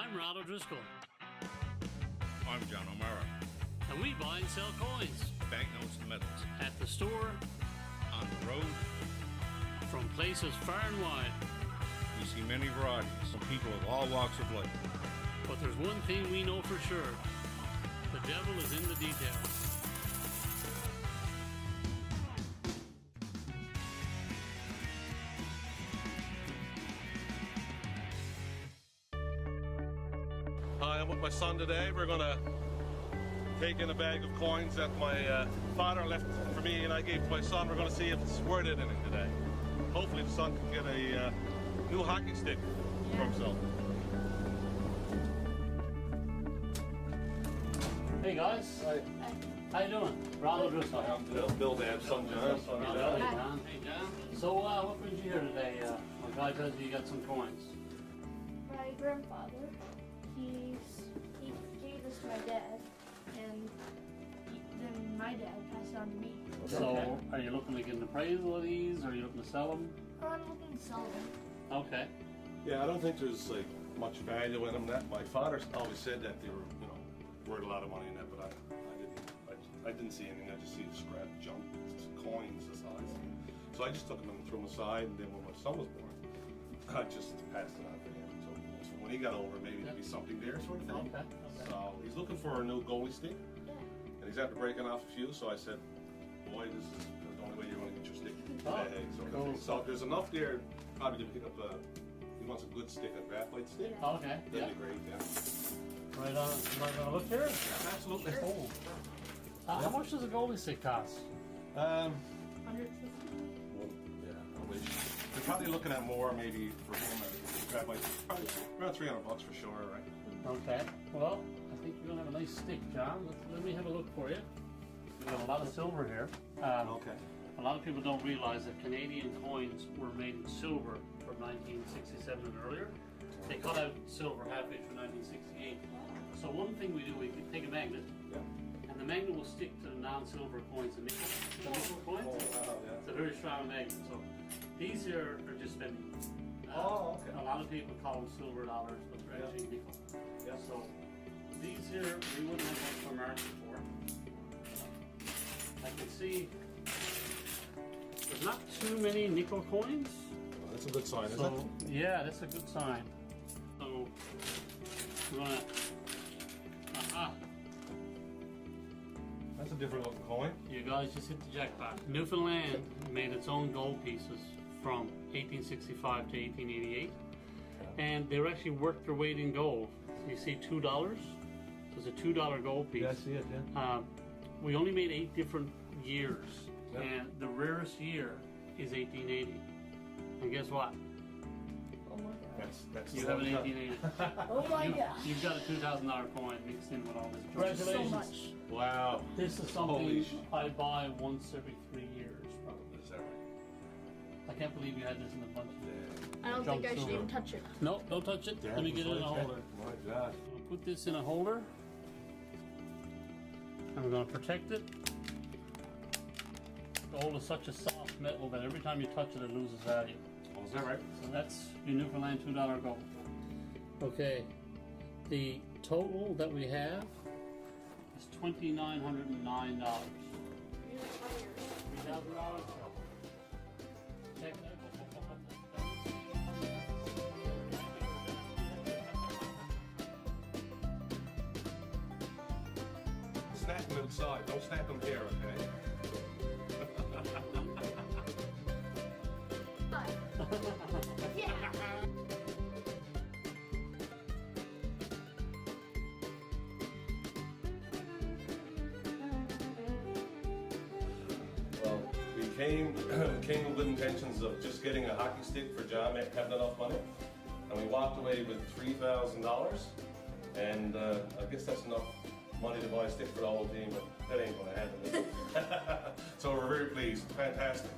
I'm Rod O'Driscoll. I'm John O'Mara. And we buy and sell coins. Banknotes and medals. At the store. On the road. From places far and wide. We see many varieties from people of all walks of life. But there's one thing we know for sure. The devil is in the details. Hi, I'm with my son today. We're going to take in a bag of coins that my father left for me and I gave to my son. We're going to see if it's worth anything today. Hopefully the son can get a new hockey stick for himself. Hey guys. Hi. How you doing? Rod O'Driscoll. I'm Bill Dad's son John. Hey John. Hey John. So what brings you here today? My guy tells you got some coins. My grandfather, he gave this to my dad, and then my dad passed it on to me. So are you looking to get an appraisal of these, or are you looking to sell them? I'm looking to sell them. Okay. Yeah, I don't think there's like much value in them. That my father always said that they were, worth a lot of money in that, but I didn't see anything. I just see scrap junk, coins the size. So I just took them and threw them aside, and then when my son was born, I just passed it on to him. So when he got older, maybe there'd be something there, sort of thing. Okay. So he's looking for a new goalie stick, and he's after breaking off a few. So I said, "Boy, this is the only way you're going to get your stick today." So if there's enough there, probably to pick up a. He wants a good stick, a graphite stick. Okay. That'd be great. Yeah. Right on. Am I gonna look here? Absolutely. Cool. How much does a goalie stick cost? 150. Yeah, I wish. They're probably looking at more, maybe for him. Probably around $300 for sure, right? Okay. Well, I think you're gonna have a nice stick, John. Let me have a look for you. We've got a lot of silver here. Okay. A lot of people don't realize that Canadian coins were made in silver from 1967 and earlier. They cut out silver halfway through 1968. So one thing we do, we take a magnet, and the magnet will stick to the non-silver coins, the nickel coins. Oh, wow, It's a very strong magnet. So these here are just spending. Okay. A lot of people call them silver dollars, but they're actually nickel. Yeah. So these here, we wouldn't have much for market for. I can see there's not too many nickel coins. Well, that's a good sign, So isn't it? yeah, that's a good sign. So we're gonna. That's a different looking coin. You guys just hit the jackpot. Newfoundland made its own gold pieces from 1865 to 1888, and they were actually worth their weight in gold. So you see $2. So it's a $2 gold piece. Yeah, I see it. Yeah. We only made 8 different years, Yeah. and the rarest year is 1880. And guess what? Oh my god. That's You have an 1880. Oh my god. You've got a $2,000 coin mixed in with all this. So Congratulations. much. Wow. This is Holy something I buy once every 3 years, probably. Is that right? I can't believe you had this in the bunch. I don't think I should even touch it. No, don't touch it. Let me get it in a holder. My God. I'm gonna put this in a holder. I'm gonna protect it. Gold is such a soft metal that every time you touch it, it loses value. Oh, is that right? So that's your Newfoundland $2 gold. Okay, the total that we have is $2,909. $3,000. Check that. Snap them outside. Don't snap them here, okay? Yeah. Well, we came with good intentions of just getting a hockey stick for John, having enough money, and we walked away with $3,000, and I guess that's enough money to buy a stick for the whole team, but that ain't gonna happen. So we're very pleased. Fantastic.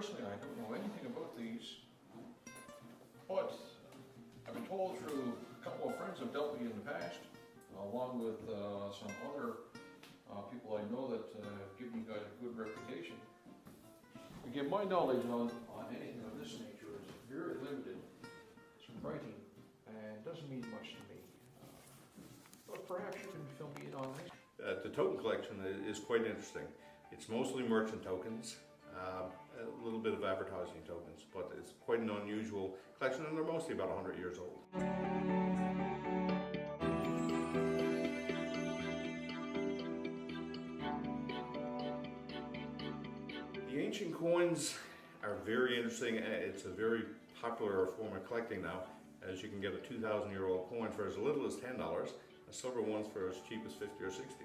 personally, I don't know anything about these, but I've been told through a couple of friends who've dealt with you in the past, along with some other people I know that have given you guys a good reputation. Again, my knowledge on anything of this nature is very limited. It's writing and doesn't mean much to me. But perhaps you can fill me in on this. The token collection is quite interesting. It's mostly merchant tokens, a little bit of advertising tokens, but it's quite an unusual collection, and they're mostly about 100 years old. The ancient coins are very interesting. It's a very popular form of collecting now, as you can get a 2,000-year-old coin for as little as $10, and silver ones for as cheap as 50 or 60.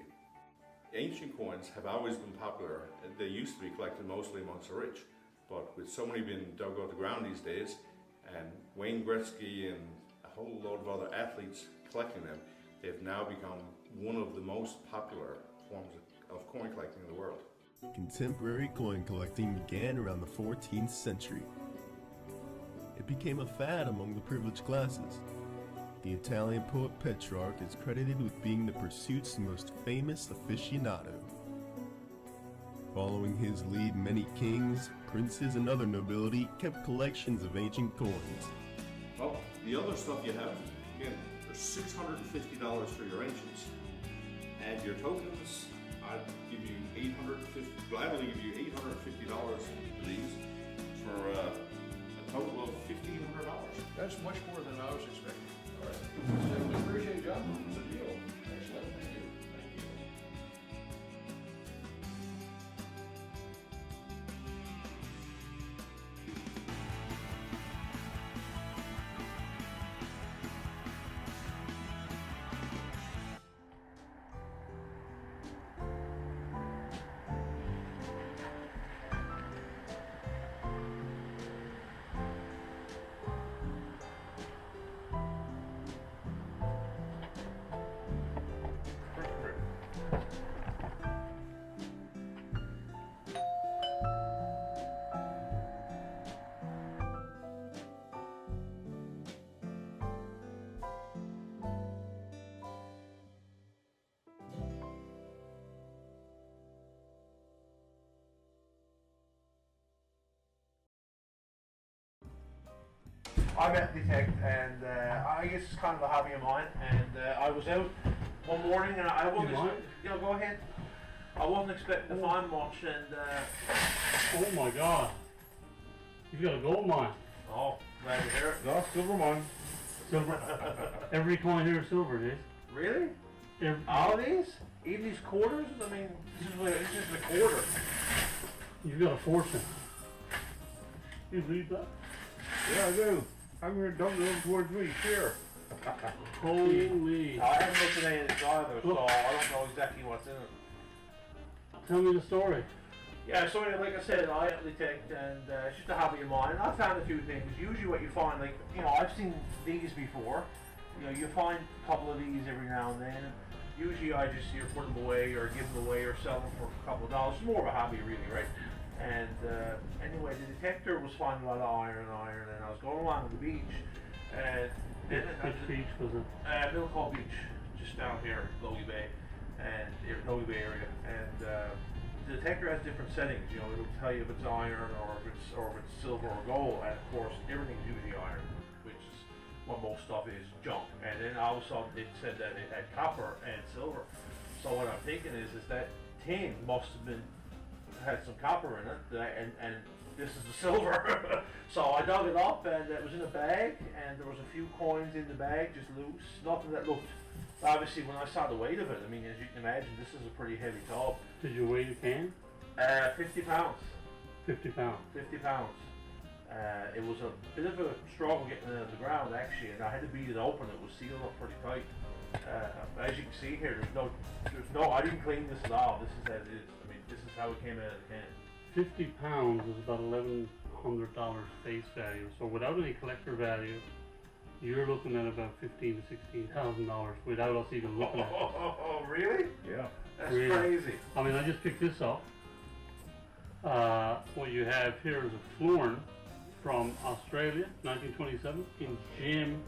Ancient coins have always been popular. They used to be collected mostly amongst the rich, but with so many being dug out of the ground these days, and Wayne Gretzky and a whole load of other athletes collecting them, they've now become one of the most popular forms of coin collecting in the world. Contemporary coin collecting began around the 14th century. It became a fad among the privileged classes. The Italian poet Petrarch is credited with being the pursuit's most famous aficionado. Following his lead, many kings, princes, and other nobility kept collections of ancient coins. Well, the other stuff you have, again, there's $650 for your ancients. And your tokens, I'd give you gladly give you $850 for these, for a total of $1,500. That's much more than I was expecting. All right. I appreciate it, John. It's a deal. Excellent. Thank you. Thank you. I'm at Detect, and I guess it's kind of a hobby of mine. And I was out one morning, and I wasn't. Go ahead. I wasn't expecting to find much, and. Oh my God! You've got a gold mine. Oh, glad to hear it. No, silver mine. Silver. Every coin here is silver, Dave. Really? Every, All these? Even these quarters? I mean, this is a quarter. You've got a fortune. You read that? Yeah, I do. I'm going to dump it over towards me. Here. Holy! I haven't looked at any of this either, so I don't know exactly what's in it. Tell me the story. Yeah, so like I said, I detect, and it's just a hobby of mine. I found a few things. Usually what you find, like, I've seen these before. You find a couple of these every now and then. Usually I just either put them away or give them away or sell them for a couple of dollars. It's more of a hobby, really, right? And anyway, the detector was finding a lot of iron, and I was going along the beach, and then Which beach was it? Millcall Beach, just down here, Logie Bay, and Logie Bay area, and the detector has different settings. It'll tell you if it's iron or if it's silver or gold, and of course everything's usually iron, which is what most stuff is junk. And then all of a sudden it said that it had copper and silver. So what I'm thinking is that tin must have had some copper in it, and this is the silver. So I dug it up, and it was in a bag, and there was a few coins in the bag, just loose. Nothing that looked. Obviously, when I saw the weight of it, I mean, as you can imagine, this is a pretty heavy tub. Did you weigh the can? 50 pounds. 50 pounds. 50 pounds. It was a bit of a struggle getting it out of the ground, actually, and I had to beat it open. It was sealed up pretty tight. As you can see here, there's no. I didn't clean this at all. This is as is. I mean, this is how it came out of the can. 50 pounds is about $1,100 face value. So without any collector value, you're looking at about $15,000 to $16,000 without us even looking at it. Oh, really? Yeah. That's Really? crazy. I mean, I just picked this up. What you have here is a florin from Australia, 1927, in gem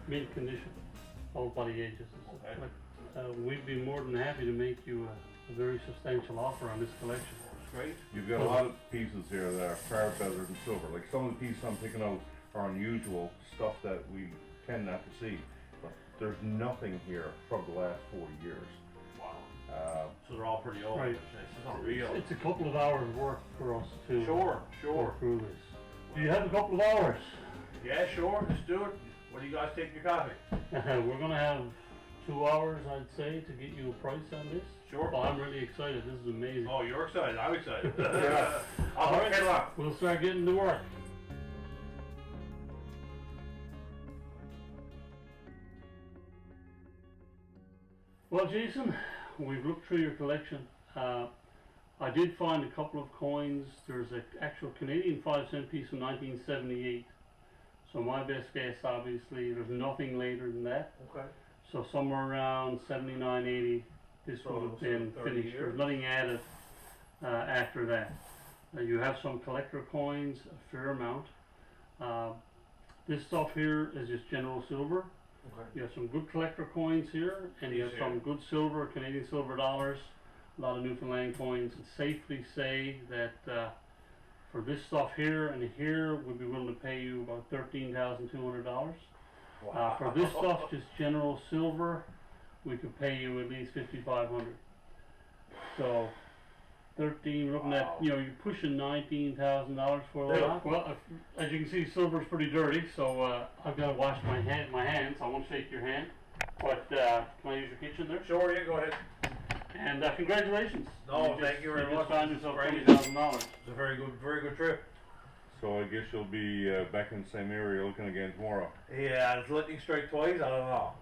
mint condition, all body ages. We'd be more than happy to make you a very substantial offer on this collection. Great. You've got a lot of pieces here that are far better than silver. Like some of the pieces I'm picking out are unusual, stuff that we tend not to see. But there's nothing here from the last 40 years. Wow. So they're all pretty old. Right. This is unreal. It's a couple of hours work for us to Sure. go through this. Do you have a couple of hours? Yeah, sure. Let's do it. What do you guys take your coffee? We're gonna have 2 hours, I'd say, to get you a price on this. Sure. Oh, I'm really excited. This is amazing. Oh, you're excited. I'm excited. All I'll right, get along. we'll start getting to work. Well, Jason, we've looked through your collection. I did find a couple of coins. There's an actual Canadian 5-cent piece from 1978. So my best guess, obviously, there's nothing later than that. Okay. So somewhere around 79, 80, this So- would have so been 30 finished. years? There's nothing added after that. You have some collector coins, a fair amount. This stuff here is just general silver. Okay. You have some good collector coins here, and you have These some here. good silver, Canadian silver dollars, a lot of Newfoundland coins. I'd safely say that for this stuff here and here, we'd be willing to pay you about $13,200. Wow. For this stuff, just general silver, we could pay you at least $5,500. So, 13, looking Wow. at, you're pushing $19,000 for Yeah. that. Well, as you can see, silver's pretty dirty, so I've got to wash my hands. I won't shake your hand, but can I use your kitchen there? Sure, yeah, go ahead. And congratulations. No, thank you very just much. found yourself Great. $20,000. It's a very good trip. So I guess you'll be back in the same area looking again tomorrow. Yeah, it's lightning strike twice. I don't know.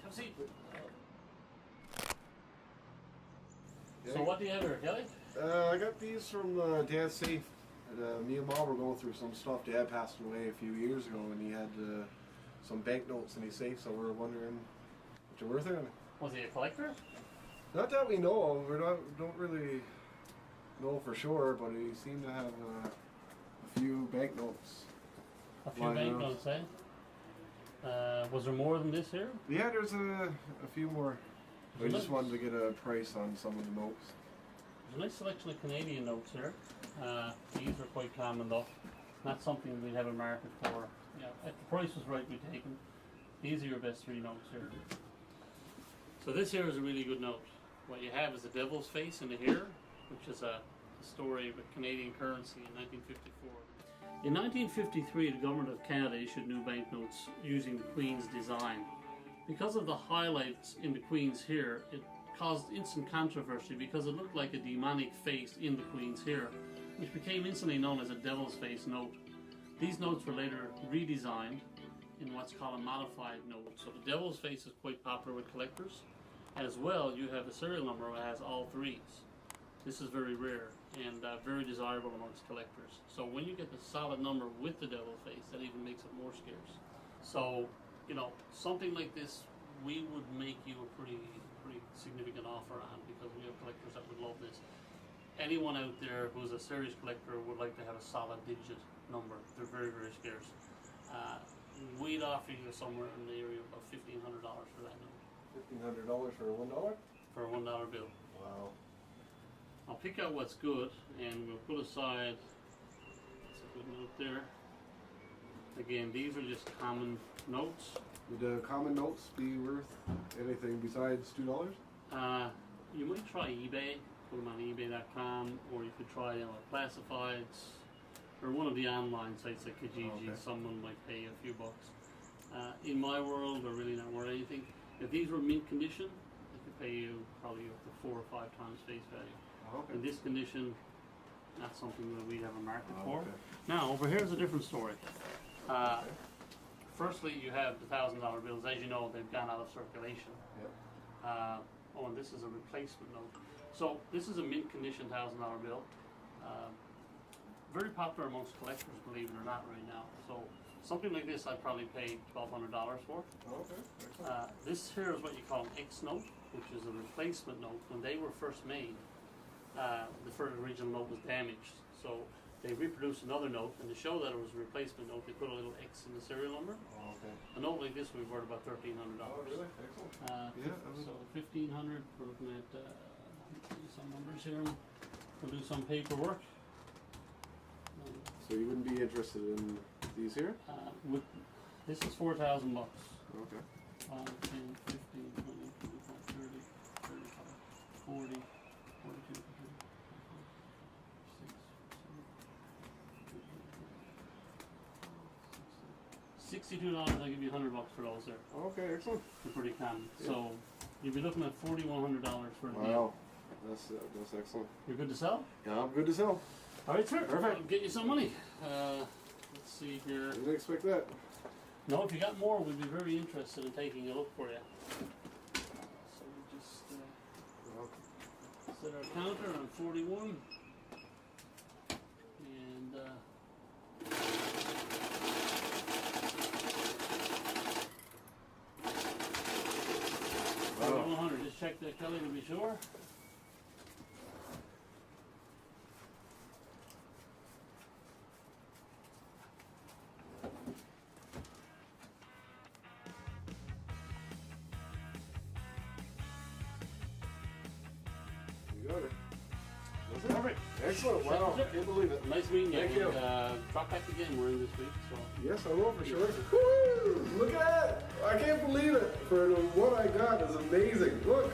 Have a seat. So what do you have here, Kelly? I got these from Dad's safe. Me and Mom were going through some stuff. Dad passed away a few years ago, and he had some banknotes in his safe. So we're wondering what you're worth on it. Was he a collector? Not that we know of. Don't really know for sure, but he seemed to have a few banknotes. A few lying around. banknotes, eh? Was there more than this here? Yeah, there's a few more. I There's a just nice- wanted to get a price on some of the notes. There's a nice selection of Canadian notes here. These are quite common though. Not something we'd have a market for. Yeah, if the price was right, we'd take them. These are your best 3 notes here. So this here is a really good note. What you have is a devil's face in the here, which is a story with Canadian currency in 1954. In 1953, the government of Canada issued new banknotes using the Queen's design. Because of the highlights in the Queen's here, it caused instant controversy because it looked like a demonic face in the Queen's here, which became instantly known as a devil's face note. These notes were later redesigned in what's called a modified note. So the devil's face is quite popular with collectors. As well, you have a serial number that has all 3s. This is very rare and very desirable amongst collectors. So when you get the solid number with the devil face, that even makes it more scarce. So, something like this, we would make you a pretty significant offer on, because we have collectors that would love this. Anyone out there who's a serious collector would like to have a solid digit number. They're very, very scarce. We'd offer you somewhere in the area of $1,500 for that number. $1,500 for $1? For a $1 bill. Wow. I'll pick out what's good, and we'll put aside, that's a good note there. Again, these are just common notes. Would the common notes be worth anything besides $2? You might try eBay, put them on ebay.com, or you could try classifieds, or one of the online sites like Kijiji. Okay. Someone might pay a few bucks. In my world, they're really not worth anything. If these were mint condition, I could pay you probably up to 4 or 5 times face value. Okay. In this condition, not something that we'd have a market Oh, for. okay. Now, over here's a different story. Firstly, you have the $1,000 bills. As you know, they've gone out of circulation. Yep. Oh, and this is a replacement note. So this is a mint condition $1,000 bill. Very popular amongst collectors, believe it or not, right now. So something like this, I'd probably pay $1,200 for. Okay. Excellent. This here is what you call an X note, which is a replacement note. When they were first made, the first original note was damaged. So they reproduced another note, and to show that it was a replacement note, they put a little X in the serial number. Oh, okay. A note like this would be worth about $1,300. Oh, really? Excellent. Yeah, So 1,500. We're looking at some numbers here. We'll do some paperwork. So you wouldn't be interested in these here? With this is $4,000. Okay. 5, 10, 15, 20, 25, 30, 35, 40, 42, 62 $62. I'll give you $100 for those there. Okay, excellent. They're pretty common. Yeah. So you'll be looking at $4,100 for the deal. Wow. That's excellent. You're good to sell? Yeah, I'm good to sell. All right, sir. Perfect. I'll get you some money. Let's see here. Didn't expect that. No, if you got more, we'd be very interested in taking a look for you. So we just set our counter on 41. And Wow. 4100. Just check that, Kelly, to be sure. You got it. Perfect. Excellent. Wow. That's it. Can't believe it. Nice meeting you. Thank you. And, drop back again. We're in this week, so. Yes, I will for sure. Woo! Look at that! I can't believe it. For what I got is amazing. Look.